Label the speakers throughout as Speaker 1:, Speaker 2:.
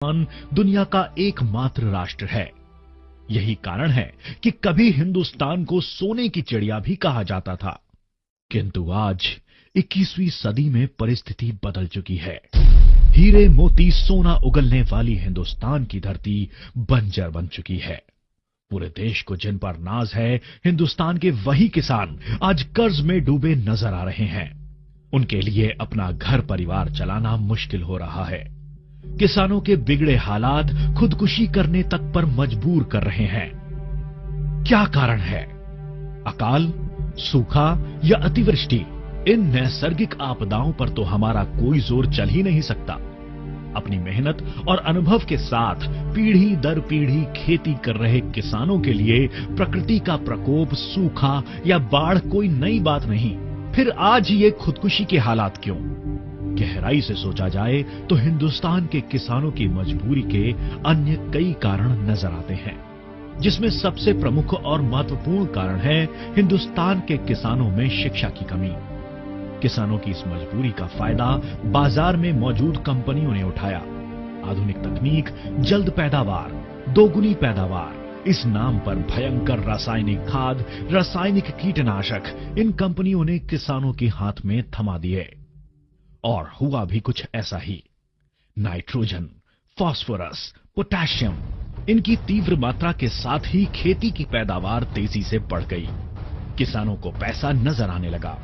Speaker 1: हिंदुस्तान दुनिया का एकमात्र राष्ट्र है। यही कारण है कि कभी हिंदुस्तान को सोने की चिड़िया भी कहा जाता था, किंतु आज 21वीं सदी में परिस्थिति बदल चुकी है। हीरे मोती सोना उगलने वाली हिंदुस्तान की धरती बंजर बन चुकी है। पूरे देश को जिन पर नाज है, हिंदुस्तान के वही किसान आज कर्ज में डूबे नजर आ रहे हैं। उनके लिए अपना घर परिवार चलाना मुश्किल हो रहा है। किसानों के बिगड़े हालात खुदकुशी करने तक पर मजबूर कर रहे हैं। क्या कारण है? अकाल, सूखा या अतिवृष्टि? इन नैसर्गिक आपदाओं पर तो हमारा कोई जोर चल ही नहीं सकता। अपनी मेहनत और अनुभव के साथ पीढ़ी दर पीढ़ी खेती कर रहे किसानों के लिए प्रकृति का प्रकोप, सूखा या बाढ़ कोई नई बात नहीं। फिर आज ये खुदकुशी के हालात क्यों? गहराई से सोचा जाए तो हिंदुस्तान के किसानों की मजबूरी के अन्य कई कारण नजर आते हैं, जिसमें सबसे प्रमुख और महत्वपूर्ण कारण है हिंदुस्तान के किसानों में शिक्षा की कमी। किसानों की इस मजबूरी का फायदा बाजार में मौजूद कंपनियों ने उठाया। आधुनिक तकनीक, जल्द पैदावार, दोगुनी पैदावार, इस नाम पर भयंकर रासायनिक खाद, रासायनिक कीटनाशक इन कंपनियों ने किसानों के हाथ में थमा दिए। और हुआ भी कुछ ऐसा ही। नाइट्रोजन, फास्फोरस, पोटेशियम इनकी तीव्र मात्रा के साथ ही खेती की पैदावार तेजी से बढ़ गई। किसानों को पैसा नजर आने लगा।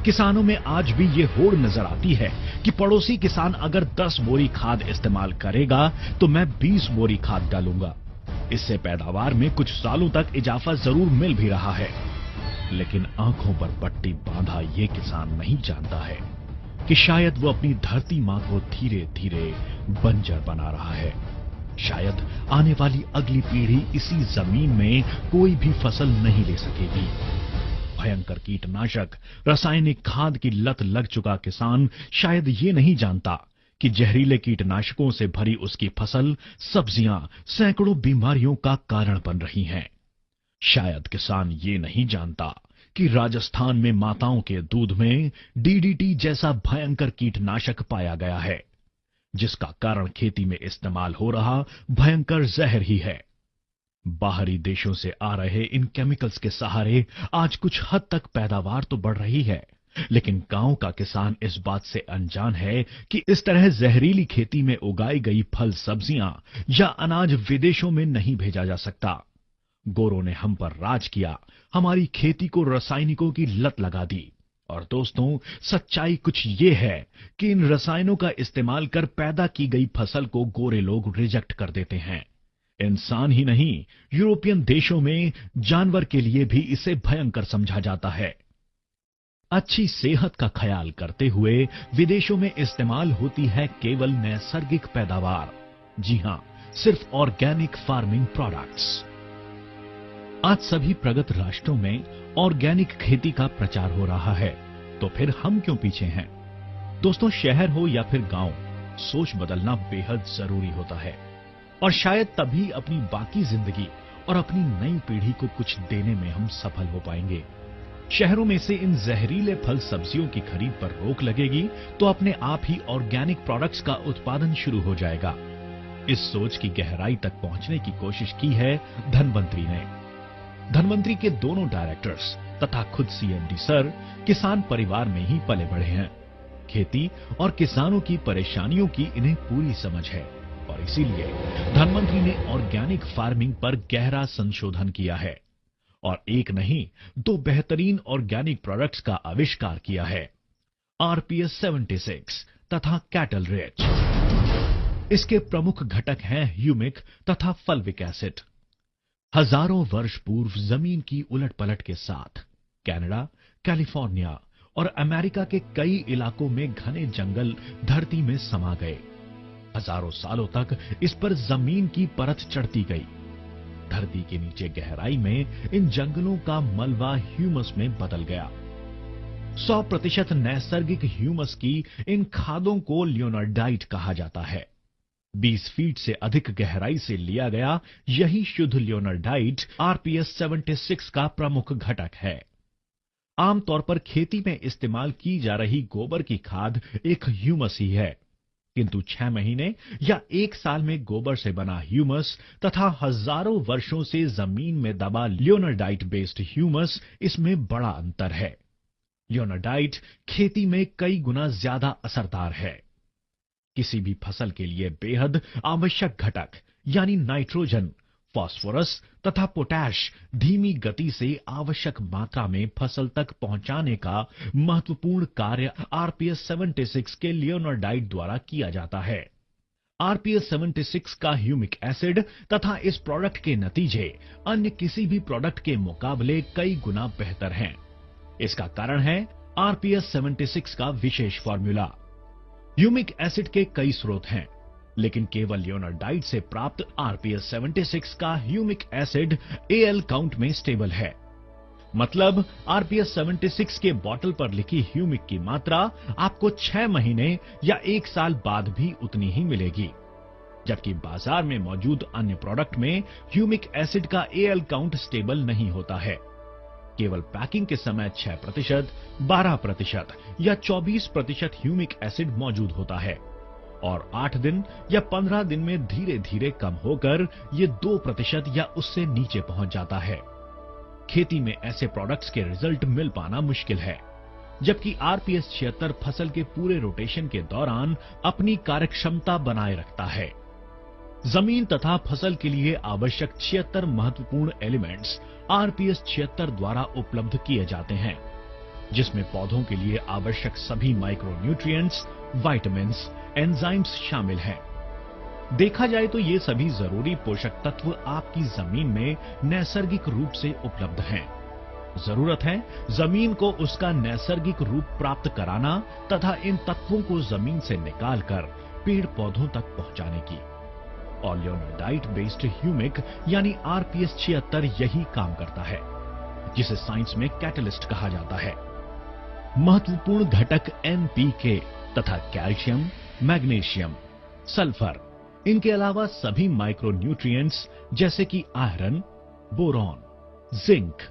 Speaker 1: किसानों में आज भी ये होड़ नजर आती है कि पड़ोसी किसान अगर 10 बोरी खाद इस्तेमाल करेगा तो मैं 20 बोरी खाद डालूंगा। इससे पैदावार में कुछ सालों तक इजाफा जरूर मिल भी रहा है, लेकिन आंखों पर पट्टी बांधा ये किसान नहीं जानता है कि शायद वो अपनी धरती मां को धीरे धीरे बंजर बना रहा है। शायद आने वाली अगली पीढ़ी इसी जमीन में कोई भी फसल नहीं ले सकेगी। भयंकर कीटनाशक, रासायनिक खाद की लत लग चुका किसान शायद ये नहीं जानता कि जहरीले कीटनाशकों से भरी उसकी फसल, सब्जियां सैकड़ों बीमारियों का कारण बन रही हैं। शायद किसान ये नहीं जानता कि राजस्थान में माताओं के दूध में डीडीटी जैसा भयंकर कीटनाशक पाया गया है, जिसका कारण खेती में इस्तेमाल हो रहा भयंकर जहर ही है। बाहरी देशों से आ रहे इन केमिकल्स के सहारे आज कुछ हद तक पैदावार तो बढ़ रही है, लेकिन गांव का किसान इस बात से अनजान है कि इस तरह जहरीली खेती में उगाई गई फल, सब्जियां या अनाज विदेशों में नहीं भेजा जा सकता। गोरों ने हम पर राज किया, हमारी खेती को रासायनिकों की लत लगा दी। और दोस्तों, सच्चाई कुछ ये है कि इन रसायनों का इस्तेमाल कर पैदा की गई फसल को गोरे लोग रिजेक्ट कर देते हैं। इंसान ही नहीं, यूरोपियन देशों में जानवर के लिए भी इसे भयंकर समझा जाता है। अच्छी सेहत का ख्याल करते हुए विदेशों में इस्तेमाल होती है केवल नैसर्गिक पैदावार। जी हां, सिर्फ ऑर्गेनिक फार्मिंग प्रोडक्ट्स। आज सभी प्रगत राष्ट्रों में ऑर्गेनिक खेती का प्रचार हो रहा है, तो फिर हम क्यों पीछे हैं? दोस्तों, शहर हो या फिर गांव, सोच बदलना बेहद जरूरी होता है। और शायद तभी अपनी बाकी जिंदगी और अपनी नई पीढ़ी को कुछ देने में हम सफल हो पाएंगे। शहरों में से इन जहरीले फल सब्जियों की खरीद पर रोक लगेगी तो अपने आप ही ऑर्गेनिक प्रोडक्ट्स का उत्पादन शुरू हो जाएगा। इस सोच की गहराई तक पहुंचने की कोशिश की है धनवंतरी ने। धनवंतरी के दोनों डायरेक्टर्स तथा खुद सीएमडी सर किसान परिवार में ही पले बढ़े हैं। खेती और किसानों की परेशानियों की इन्हें पूरी समझ है और इसीलिए धनवंतरी ने ऑर्गेनिक फार्मिंग पर गहरा संशोधन किया है और एक नहीं, 2 बेहतरीन ऑर्गेनिक प्रोडक्ट्स का आविष्कार किया है, आरपीएस 76 तथा कैटल रिच। इसके प्रमुख घटक हैं ह्यूमिक तथा फल्विक एसिड। हजारों वर्ष पूर्व जमीन की उलटपलट के साथ कनाडा, कैलिफोर्निया और अमेरिका के कई इलाकों में घने जंगल धरती में समा गए। हजारों सालों तक इस पर जमीन की परत चढ़ती गई। धरती के नीचे गहराई में इन जंगलों का मलबा ह्यूमस में बदल गया। 100% नैसर्गिक ह्यूमस की इन खादों को लियोनार्डाइट कहा जाता है। 20 फीट से अधिक गहराई से लिया गया यही शुद्ध लियोनार्डाइट आरपीएस 76 का प्रमुख घटक है। आमतौर पर खेती में इस्तेमाल की जा रही गोबर की खाद एक ह्यूमस ही है, किंतु 6 महीने या 1 साल में गोबर से बना ह्यूमस तथा हजारों वर्षों से जमीन में दबा लियोनार्डाइट बेस्ड ह्यूमस, इसमें बड़ा अंतर है। लियोनार्डाइट खेती में कई गुना ज्यादा असरदार है। किसी भी फसल के लिए बेहद आवश्यक घटक यानी नाइट्रोजन, फास्फोरस तथा पोटैश धीमी गति से आवश्यक मात्रा में फसल तक पहुंचाने का महत्वपूर्ण कार्य आरपीएस 76 के लियोनार्डाइट द्वारा किया जाता है। आरपीएस 76 का ह्यूमिक एसिड तथा इस प्रोडक्ट के नतीजे अन्य किसी भी प्रोडक्ट के मुकाबले कई गुना बेहतर हैं। इसका कारण है आरपीएस 76 का विशेष फॉर्मूला। ह्यूमिक एसिड के कई स्रोत हैं, लेकिन केवल लियोनार्डाइट से प्राप्त आरपीएस 76 का ह्यूमिक एसिड एएल काउंट में स्टेबल है। मतलब आरपीएस 76 के बोतल पर लिखी ह्यूमिक की मात्रा आपको 6 महीने या 1 साल बाद भी उतनी ही मिलेगी, जबकि बाजार में मौजूद अन्य प्रोडक्ट में ह्यूमिक एसिड का एएल काउंट स्टेबल नहीं होता है। केवल पैकिंग के समय 6%, 12% या 24% ह्यूमिक एसिड मौजूद होता है और 8 दिन या 15 दिन में धीरे धीरे कम होकर ये 2% या उससे नीचे पहुंच जाता है। खेती में ऐसे प्रोडक्ट्स के रिजल्ट मिल पाना मुश्किल है, जबकि आरपीएस 76 फसल के पूरे रोटेशन के दौरान अपनी कार्यक्षमता बनाए रखता है। जमीन तथा फसल के लिए आवश्यक 76 महत्वपूर्ण एलिमेंट्स आरपीएस 76 द्वारा उपलब्ध किए जाते हैं, जिसमें पौधों के लिए आवश्यक सभी माइक्रोन्यूट्रिएंट्स, विटामिन्स, एंजाइम्स शामिल हैं। देखा जाए तो ये सभी जरूरी पोषक तत्व आपकी जमीन में नैसर्गिक रूप से उपलब्ध हैं। जरूरत है जमीन को उसका नैसर्गिक रूप प्राप्त कराना तथा इन तत्वों को जमीन से निकालकर पेड़ पौधों तक पहुंचाने की। और लियोनार्डाइट बेस्ड ह्यूमिक यानी आरपीएस 76 यही काम करता है, जिसे साइंस में कैटलिस्ट कहा जाता है। महत्वपूर्ण घटक एनपीके तथा कैल्शियम, मैग्नीशियम, सल्फर, इनके अलावा सभी माइक्रोन्यूट्रिएंट्स जैसे कि iron, boron, zinc,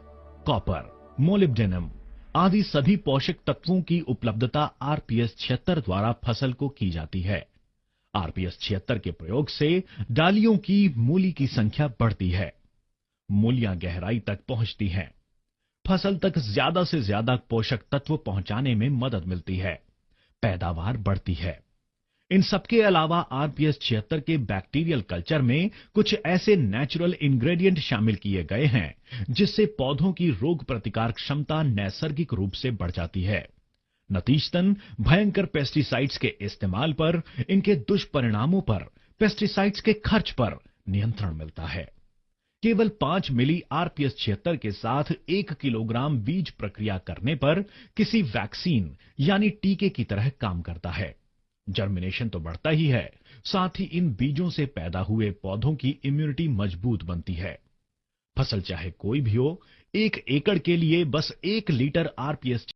Speaker 1: copper, molybdenum आदि सभी पोषक तत्वों की उपलब्धता आरपीएस 76 द्वारा फसल को की जाती है। आरपीएस 76 के प्रयोग से डालियों की मूली की संख्या बढ़ती है, मूलियां गहराई तक पहुंचती हैं, फसल तक ज्यादा से ज्यादा पोषक तत्व पहुंचाने में मदद मिलती है, पैदावार बढ़ती है। इन सबके अलावा आरपीएस 76 के बैक्टीरियल कल्चर में कुछ ऐसे नेचुरल इंग्रेडिएंट शामिल किए गए हैं, जिससे पौधों की रोग प्रतिकार क्षमता नैसर्गिक रूप से बढ़ जाती है। नतीजतन भयंकर पेस्टिसाइड्स के इस्तेमाल पर, इनके दुष्परिणामों पर, पेस्टिसाइड्स के खर्च पर नियंत्रण मिलता है। केवल 5 मिली आरपीएस 76 के साथ 1 किलोग्राम बीज प्रक्रिया करने पर किसी वैक्सीन यानी टीके की तरह काम करता है। जर्मिनेशन तो बढ़ता ही है, साथ ही इन बीजों से पैदा हुए पौधों की इम्यूनिटी मजबूत बनती है। फसल चाहे कोई भी हो, 1 एकड़ के लिए बस 1 लीटर आरपीएस